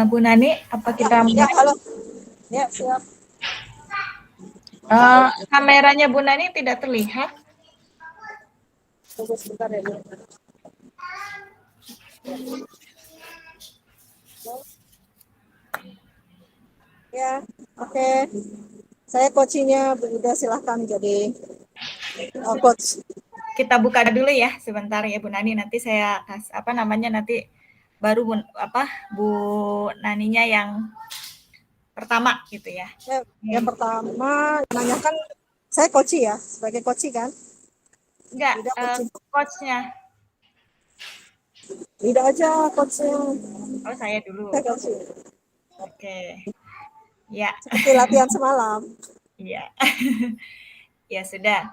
Bu Nani, apa kita Ya, mulai? halo. Ya, siap. Kameranya Bu Nani tidak terlihat. Tunggu sebentar ya, Bu. Ya, oke. Saya coachingnya Bu Ida, silahkan jadi coach. Kita buka dulu ya sebentar ya Bu Nani. Nanti saya kasih apa namanya nanti baru Bu Naninya yang pertama gitu ya. Ya, yang pertama, nanyakan saya coach ya, sebagai coach kan. Enggak, Ida coaching. coachnya. Ida aja coachnya. Oh saya dulu. Saya coaching. Oke. Ya, Seperti latihan semalam. iya. Ya sudah.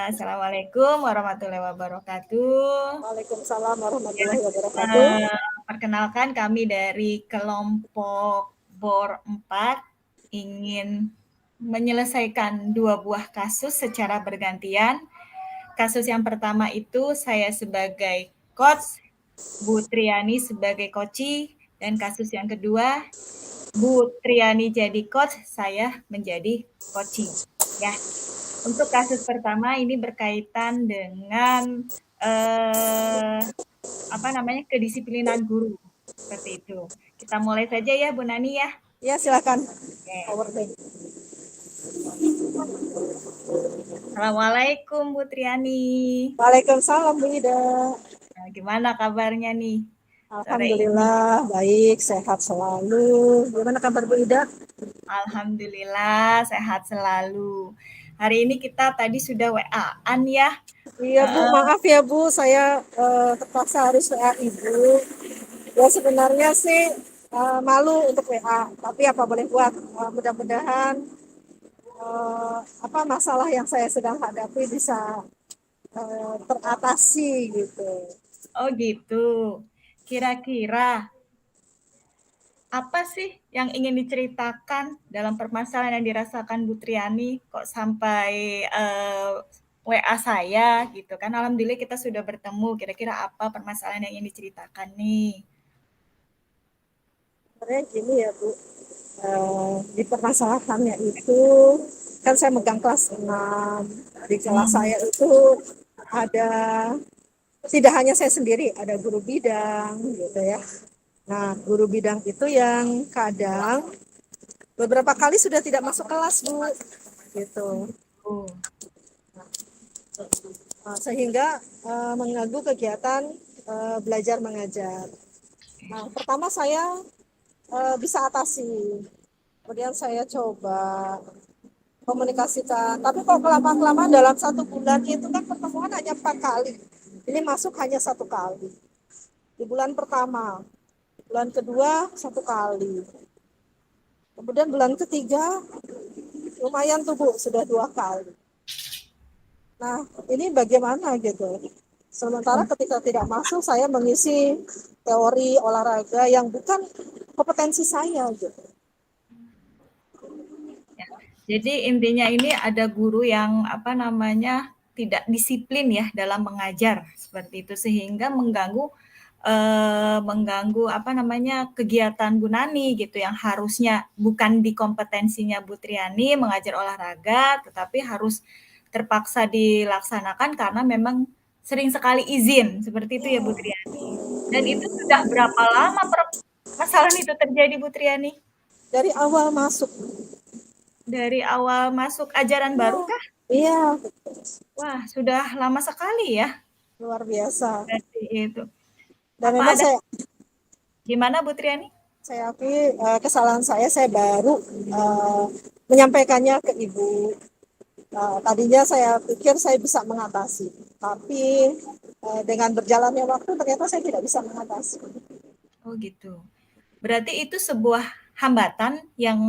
Assalamualaikum warahmatullahi wabarakatuh. Waalaikumsalam Ya, warahmatullahi wabarakatuh. perkenalkan kami dari kelompok BOR 4 ingin menyelesaikan 2 buah kasus secara bergantian. Kasus yang pertama itu saya sebagai coach, Bu Triani sebagai coachee, dan kasus yang kedua Bu Triani jadi coach, saya menjadi coachee. Ya, untuk kasus pertama ini berkaitan dengan kedisiplinan guru seperti itu. Kita mulai saja ya Bu Nani ya. Ya, silakan. Oke. PowerPoint. Assalamualaikum Bu Triani. Waalaikumsalam Bu Ida. Nah, gimana kabarnya nih sore ini? Alhamdulillah, baik, sehat selalu. Gimana kabar Bu Ida? Alhamdulillah sehat selalu. Hari ini kita tadi sudah WA-an ya. Iya Bu, maaf ya Bu, saya terpaksa harus WA Ibu. Ya sebenarnya sih malu untuk WA, tapi apa boleh buat. Mudah-mudahan apa masalah yang saya sedang hadapi bisa teratasi gitu. Oh gitu. Kira-kira apa sih yang ingin diceritakan dalam permasalahan yang dirasakan Bu Triani kok sampai WA saya gitu kan? Alhamdulillah kita sudah bertemu. Kira-kira apa permasalahan yang ingin diceritakan nih? Sebenarnya gini ya Bu, di permasalahannya itu kan saya megang kelas 6. Di kelas saya itu ada, tidak hanya saya sendiri, ada guru bidang gitu ya. Nah, guru bidang itu yang kadang beberapa kali sudah tidak masuk kelas Bu, gitu. Oh, Nah, sehingga mengganggu kegiatan belajar mengajar. Nah, pertama saya bisa atasi. Kemudian saya coba komunikasikan. Tapi kok kelamaan dalam 1 bulan itu kan pertemuan hanya 4 kali. Ini masuk hanya 1 kali. Di bulan pertama, bulan kedua 1 kali. Kemudian bulan ketiga lumayan tuh Bu, sudah 2 kali. Nah, ini bagaimana gitu. Sementara ketika tidak masuk, saya mengisi teori olahraga yang bukan kompetensi saya gitu. ya. Jadi intinya ini ada guru yang tidak disiplin ya dalam mengajar seperti itu sehingga mengganggu kegiatan Bu Nani gitu yang harusnya bukan di kompetensinya Bu Triani mengajar olahraga tetapi harus terpaksa dilaksanakan karena memang sering sekali izin seperti itu ya Bu Triani. Dan itu sudah berapa lama permasalahan itu terjadi Bu Triani? Dari awal masuk. Dari awal masuk ajaran baru kah? Iya, Wah, sudah lama sekali ya. luar biasa. Berarti itu. Dan Apa memang ada gimana Bu Triani? saya akui kesalahan saya baru menyampaikannya ke Ibu. Tadinya saya pikir saya bisa mengatasi, tapi dengan berjalannya waktu ternyata saya tidak bisa mengatasi. Oh gitu. Berarti itu sebuah hambatan yang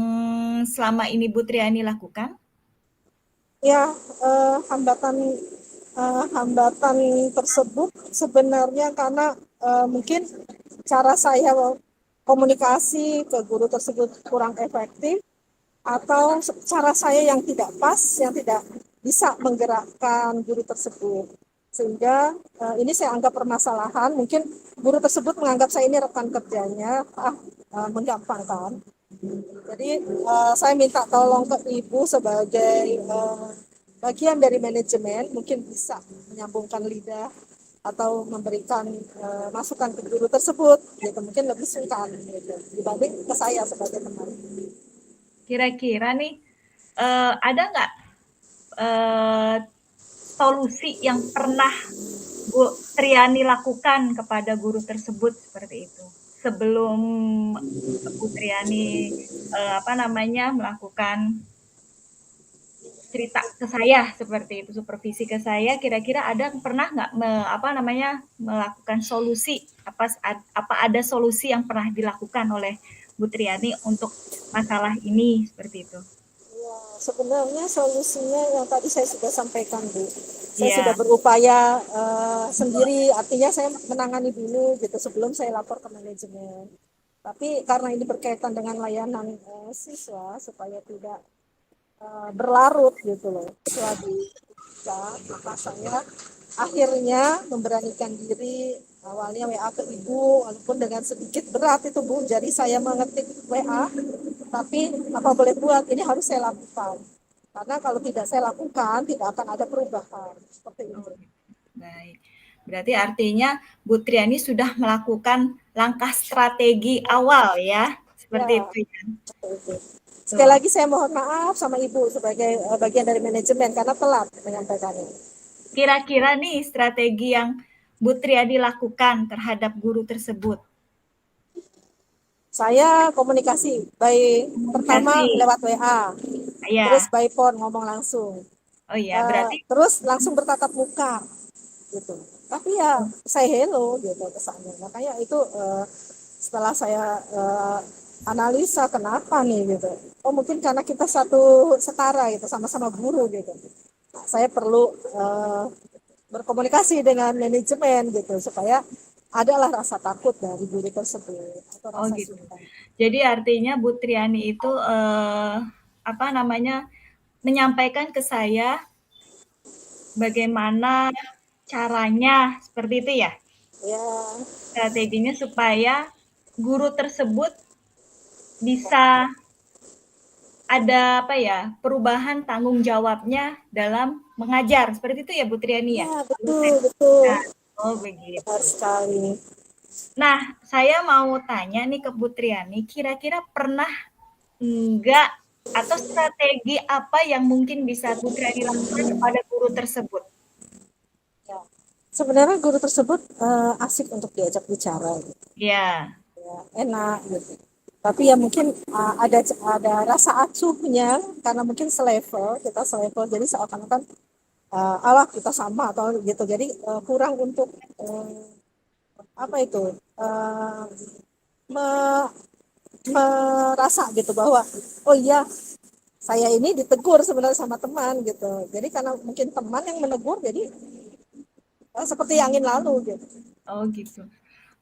selama ini Bu Triani lakukan? Ya, hambatan tersebut sebenarnya karena mungkin cara saya komunikasi ke guru tersebut kurang efektif, atau cara saya yang tidak pas, yang tidak bisa menggerakkan guru tersebut. Sehingga ini saya anggap permasalahan. Mungkin guru tersebut menganggap saya ini rekan kerjanya, menggampangkan. Jadi saya minta tolong ke Ibu sebagai bagian dari manajemen, mungkin bisa menyambungkan lidah atau memberikan masukan ke guru tersebut, gitu. Mungkin lebih sungkan gitu, dibanding ke saya sebagai teman. Kira-kira nih ada nggak solusi yang pernah Bu Triani lakukan kepada guru tersebut seperti itu sebelum Bu Triani melakukan cerita ke saya seperti itu, supervisi ke saya, kira-kira ada pernah nggak melakukan solusi, apa ada solusi yang pernah dilakukan oleh Bu Triani untuk masalah ini seperti itu? Ya, sebenarnya solusinya yang tadi saya sudah sampaikan, Bu. Saya sudah Iya. berupaya sendiri, artinya saya menangani dulu gitu sebelum saya lapor ke manajemen. Tapi karena ini berkaitan dengan layanan siswa supaya tidak berlarut gitu loh setelah maka saya akhirnya memberanikan diri awalnya WA ke Ibu walaupun dengan sedikit berat itu Bu, jadi saya mengetik WA tapi apa boleh buat, ini harus saya lakukan karena kalau tidak saya lakukan tidak akan ada perubahan seperti itu. Baik, berarti artinya Bu Triani sudah melakukan langkah strategi awal ya, seperti Ya, itu ya. itu. Sekali lagi saya mohon maaf sama Ibu sebagai bagian dari manajemen karena telat menyampaikannya. Kira-kira nih strategi yang Bu Triani lakukan terhadap guru tersebut? Saya komunikasi, pertama Komunikasi. lewat WA, terus Ya. by phone ngomong langsung, Oh iya, berarti terus langsung bertatap muka, gitu. Tapi ya saya hello gitu kesannya. Makanya itu setelah saya analisa kenapa nih gitu. Oh mungkin karena kita satu setara gitu, sama-sama guru gitu. Nah, saya perlu berkomunikasi dengan manajemen gitu supaya adalah rasa takut dari guru tersebut atau oh rasa gitu. sungkan. Jadi artinya Bu Triani itu menyampaikan ke saya bagaimana caranya seperti itu ya. Ya, Strateginya supaya guru tersebut bisa ada perubahan tanggung jawabnya dalam mengajar. Seperti itu ya Bu Triani ya? ya betul betul. Oh Benar begitu. sekali. Nah, saya mau tanya nih ke Bu Triani, kira-kira pernah enggak atau strategi apa yang mungkin bisa Bu Triani lakukan kepada guru tersebut? Ya. Sebenarnya guru tersebut asik untuk diajak bicara, gitu. Ya, Ya, enak gitu. Tapi ya mungkin ada rasa acuhnya karena mungkin kita selevel jadi seakan-akan Allah kita sama atau gitu. Jadi kurang untuk apa itu me, merasa gitu bahwa oh iya saya ini ditegur sebenarnya sama teman gitu. Jadi karena mungkin teman yang menegur jadi seperti angin lalu gitu. oh gitu.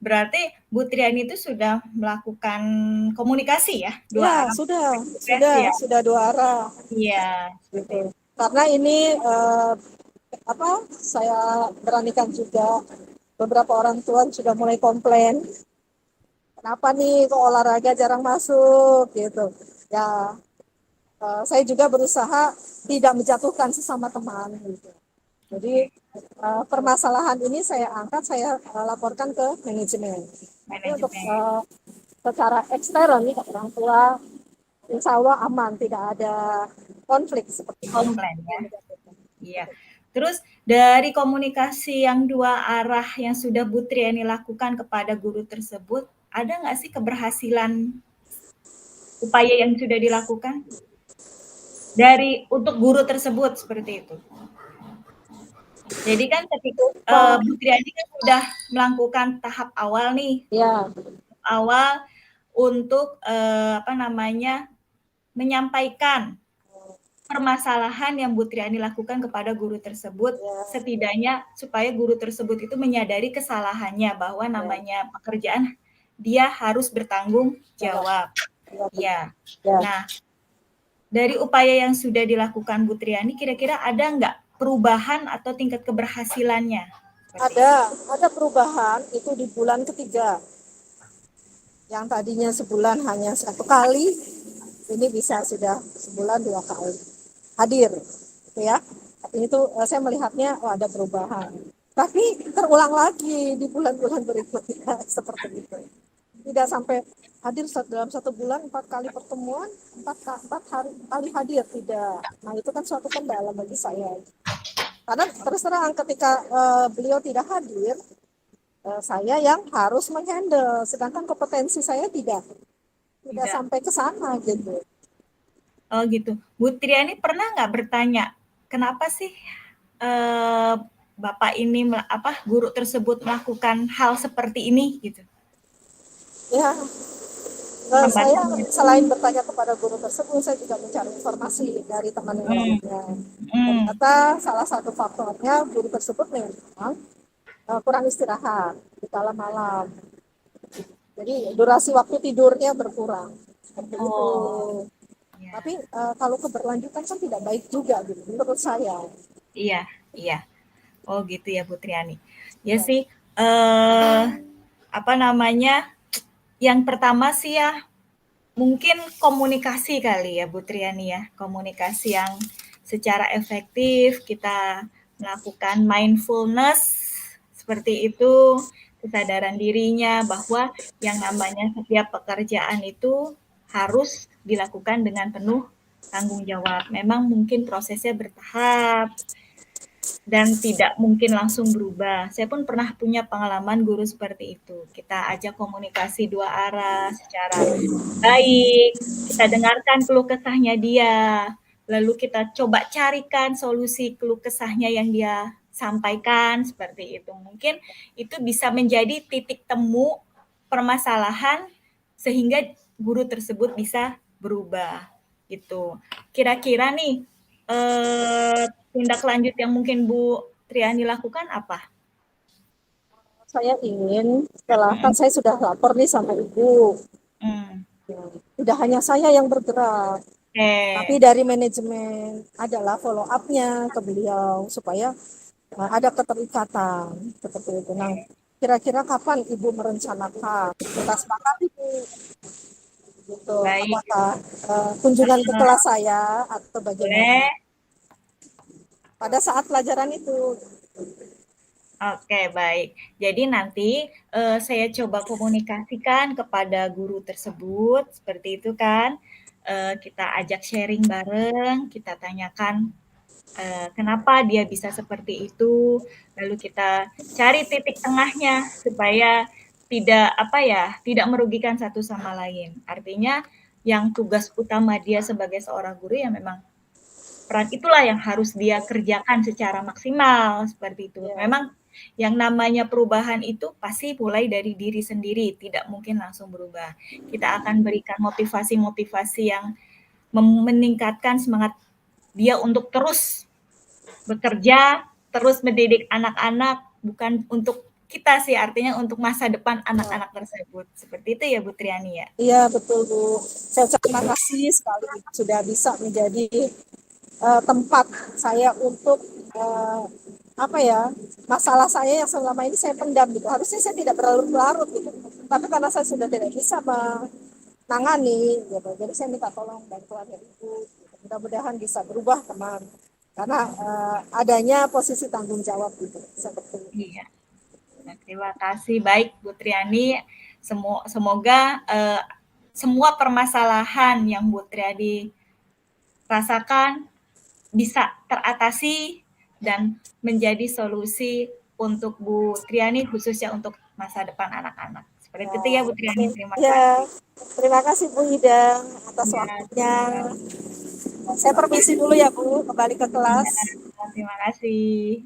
Berarti Bu Triani itu sudah melakukan komunikasi ya, dua Ya arah sudah komunikasi sudah ya? sudah dua arah Iya, seperti gitu. itu. Karena ini saya beranikan juga beberapa orang tua sudah mulai komplain kenapa nih kok olahraga jarang masuk gitu ya. Saya juga berusaha tidak menjatuhkan sesama teman gitu. Jadi Oke, permasalahan ini saya angkat, saya laporkan ke manajemen. Tapi untuk manajemen secara ekstern orang tua insya Allah aman, tidak ada konflik seperti itu. komplain ya. Iya. Terus dari komunikasi yang dua arah yang sudah Bu Triani lakukan kepada guru tersebut, ada nggak sih keberhasilan upaya yang sudah dilakukan dari untuk guru tersebut seperti itu? Jadi kan ketika Pak, Bu Triani kan sudah melakukan tahap awal nih, ya, awal untuk menyampaikan permasalahan yang Bu Triani lakukan kepada guru tersebut, ya, setidaknya supaya guru tersebut itu menyadari kesalahannya bahwa ya, namanya pekerjaan dia harus bertanggung ya, jawab. ya, Ya. ya. Nah, dari upaya yang sudah dilakukan Bu Triani, kira-kira ada nggak perubahan atau tingkat keberhasilannya? Ada perubahan itu di bulan ketiga. Yang tadinya sebulan hanya 1 kali, ini bisa sudah sebulan 2 kali hadir, gitu ya. Itu saya melihatnya ada perubahan. Tapi terulang lagi di bulan-bulan berikutnya seperti itu. Tidak sampai hadir dalam 1 bulan 4 kali pertemuan, 4 kali hadir, tidak. Nah itu kan suatu kendala bagi saya. Karena terus terang ketika beliau tidak hadir, saya yang harus menghandle, sedangkan kompetensi saya tidak sampai ke sana gitu. Oh gitu. Bu Triani pernah nggak bertanya, kenapa sih Bapak ini guru tersebut melakukan hal seperti ini gitu? Ya, saya selain bertanya kepada guru tersebut, saya juga mencari informasi dari teman yang lainnya. Ternyata salah satu faktornya guru tersebut memang kurang istirahat di kala malam. Jadi durasi waktu tidurnya berkurang. Seperti itu. Ya. Tapi kalau keberlanjutan kan tidak baik juga gitu, menurut saya. Iya, iya. Oh gitu ya Bu Triani. Ya sih, yang pertama sih ya, mungkin komunikasi kali ya Bu Triani ya. Komunikasi yang secara efektif, kita melakukan mindfulness, seperti itu, kesadaran dirinya bahwa yang namanya setiap pekerjaan itu harus dilakukan dengan penuh tanggung jawab. Memang mungkin prosesnya bertahap dan tidak mungkin langsung berubah. Saya pun pernah punya pengalaman guru seperti itu. Kita ajak komunikasi 2 arah secara baik, kita dengarkan keluh kesahnya dia, lalu kita coba carikan solusi keluh kesahnya yang dia sampaikan, seperti itu. Mungkin itu bisa menjadi titik temu permasalahan sehingga guru tersebut bisa berubah, gitu. Kira-kira nih, tindak lanjut yang mungkin Bu Triani lakukan apa? Saya ingin, setelah kan saya sudah lapor nih sama Ibu. Tidak hanya saya yang bergerak, tapi dari manajemen adalah follow up-nya ke beliau supaya ada keterikatan seperti itu. Nah, kira-kira kapan Ibu merencanakan? Kita sepakat Ibu. Gitu. Apakah kunjungan ke kelas saya atau bagaimana? Pada saat pelajaran itu. Oke, baik. Jadi nanti saya coba komunikasikan kepada guru tersebut, seperti itu kan. Kita ajak sharing bareng, kita tanyakan kenapa dia bisa seperti itu, lalu kita cari titik tengahnya supaya tidak merugikan satu sama lain. Artinya yang tugas utama dia sebagai seorang guru ya memang peran itulah yang harus dia kerjakan secara maksimal, seperti itu. Memang yang namanya perubahan itu pasti mulai dari diri sendiri, tidak mungkin langsung berubah. Kita akan berikan motivasi-motivasi yang meningkatkan semangat dia untuk terus bekerja, terus mendidik anak-anak, bukan untuk kita sih, artinya untuk masa depan anak-anak tersebut. Seperti itu ya Bu Triani ya? Iya, betul Bu. Saya terima kasih sekali sudah bisa menjadi tempat saya untuk masalah saya yang selama ini saya pendam gitu. Harusnya saya tidak berlarut-larut gitu. Tapi karena saya sudah tidak bisa menangani gitu. Jadi saya minta tolong bantuan dari Ibu. Gitu. Mudah-mudahan bisa berubah teman. Karena adanya posisi tanggung jawab gitu. Seperti itu. Iya. Nah, terima kasih. Baik Bu Triani, semoga semua permasalahan yang Bu Triani rasakan bisa teratasi dan menjadi solusi untuk Bu Triani khususnya untuk masa depan anak-anak. Seperti itu ya Bu Triani, terima kasih. Terima kasih Bu Ida atas waktunya. Saya permisi dulu ya Bu, kembali ke kelas. Terima kasih.